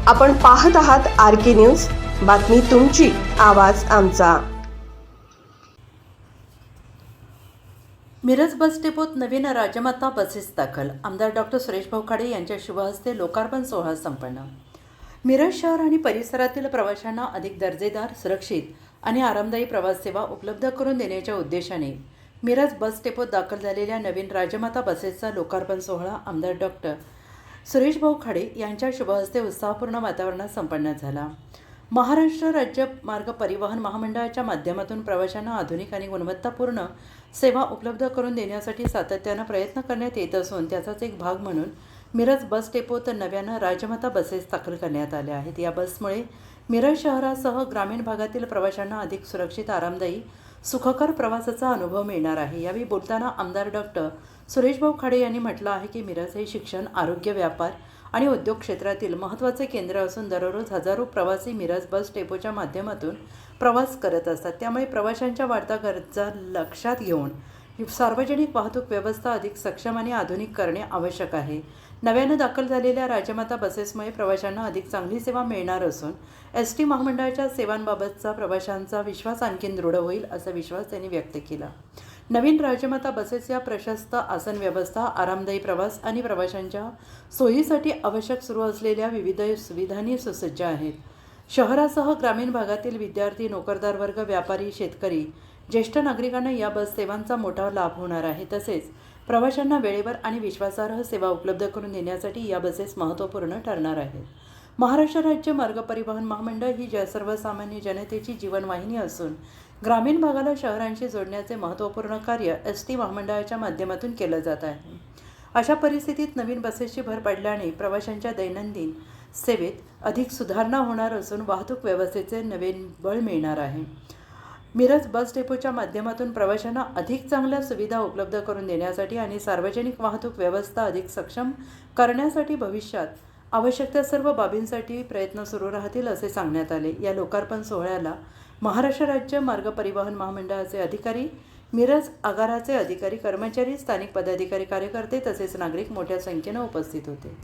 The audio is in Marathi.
आपण पाहत आहात RK न्यूज, बातमी तुमची, आवाज आमचा। मिरज बस डेपोत नवीन राजमाता बसेस दाखल। आमदार डॉक्टर सुरेश भाऊ खाडे यांच्या शुभ हस्ते लोकार्पण सोहळा संपन्न। मिरज शहर आणि परिसरातील प्रवाशांना अधिक दर्जेदार, सुरक्षित आणि आरामदायी प्रवास सेवा उपलब्ध करून देण्याच्या उद्देशाने मिरज बस डेपोत दाखल झालेल्या नवीन राजमाता बसेसचा लोकार्पण सोहळा आमदार डॉक्टर सुरेश भाऊ खाडे यांच्या शुभ हस्ते उत्साहपूर्ण वातावरणात संपन्न झाला। महाराष्ट्र राज्य मार्ग परिवहन महामंडळाच्या माध्यमातून प्रवाशांना आधुनिक आणि गुणवत्तापूर्ण सेवा उपलब्ध करून देण्यासाठी सातत्यानं प्रयत्न करण्यात येत असून त्याचाच एक भाग म्हणून मिरज बस डेपोत नव्यानं राजमाता बसेस दाखल करण्यात आल्या आहेत। या बसमुळे मिरज शहरासह ग्रामीण भागातील प्रवाशांना अधिक सुरक्षित, आरामदायी, सुखकर प्रवासाचा अनुभव मिळणार आहे। यावेळी बोलताना आमदार डॉक्टर सुरेश भाऊ खाडे यांनी म्हटलं आहे की मिरज हे शिक्षण, आरोग्य, व्यापार आणि उद्योग क्षेत्रातील महत्त्वाचे केंद्र असून दररोज हजारो प्रवासी मिरज बस डेपोच्या माध्यमातून प्रवास करत असतात। त्यामुळे प्रवाशांच्या वाढत्या गरजा लक्षात घेऊन सार्वजनिक वाहतूक व्यवस्था अधिक सक्षम आणि आधुनिक करणे आवश्यक आहे। नव्यानं दाखल झालेल्या राजमाता बसेसमुळे प्रवाशांना अधिक चांगली सेवा मिळणार असून ST महामंडळाच्या सेवांबाबतचा प्रवाशांचा विश्वास आणखी दृढ होईल असा विश्वास त्यांनी व्यक्त केला। नवीन राजमाता बसेस या प्रशस्त आसन व्यवस्था, आरामदायी प्रवास आणि प्रवाशांच्या सोयीसाठी आवश्यक सुरू असलेल्या विविध सुविधांनी सुसज्ज आहेत। शहरासह ग्रामीण भागातील विद्यार्थी, नोकरदार वर्ग, व्यापारी, शेतकरी, ज्येष्ठ नागरिकांना या बस सेवांचा मोठा लाभ होणार आहे। तसेच प्रवाशांना वेळेवर आणि विश्वासार्ह सेवा उपलब्ध करून देण्यासाठी या बसेस महत्त्वपूर्ण ठरणार आहेत। महाराष्ट्र राज्य मार्ग परिवहन महामंडळ ही सर्वसामान्य जनतेची जीवनवाहिनी असून ग्रामीण भागाला शहरांशी जोडण्याचे महत्त्वपूर्ण कार्य ST महामंडळाच्या माध्यमातून केलं जात आहे। अशा परिस्थितीत नवीन बसेसची भर पडल्याने प्रवाशांच्या दैनंदिन सेवेत अधिक सुधारणा होणार असून वाहतूक व्यवस्थेचे नवीन बळ मिळणार आहे। मिरज बस डेपोच्या माध्यमातून प्रवाशांना अधिक चांगल्या सुविधा उपलब्ध करून देण्यासाठी आणि सार्वजनिक वाहतूक व्यवस्था अधिक सक्षम करण्यासाठी भविष्यात आवश्यक त्या सर्व बाबींसाठी प्रयत्न सुरू राहतील असे सांगण्यात आले। या लोकार्पण सोहळ्याला महाराष्ट्र राज्य मार्ग परिवहन महामंडळाचे अधिकारी, मिरज आगाराचे अधिकारी, कर्मचारी, स्थानिक पदाधिकारी, कार्यकर्ते तसेच नागरिक मोठ्या संख्येने उपस्थित होते।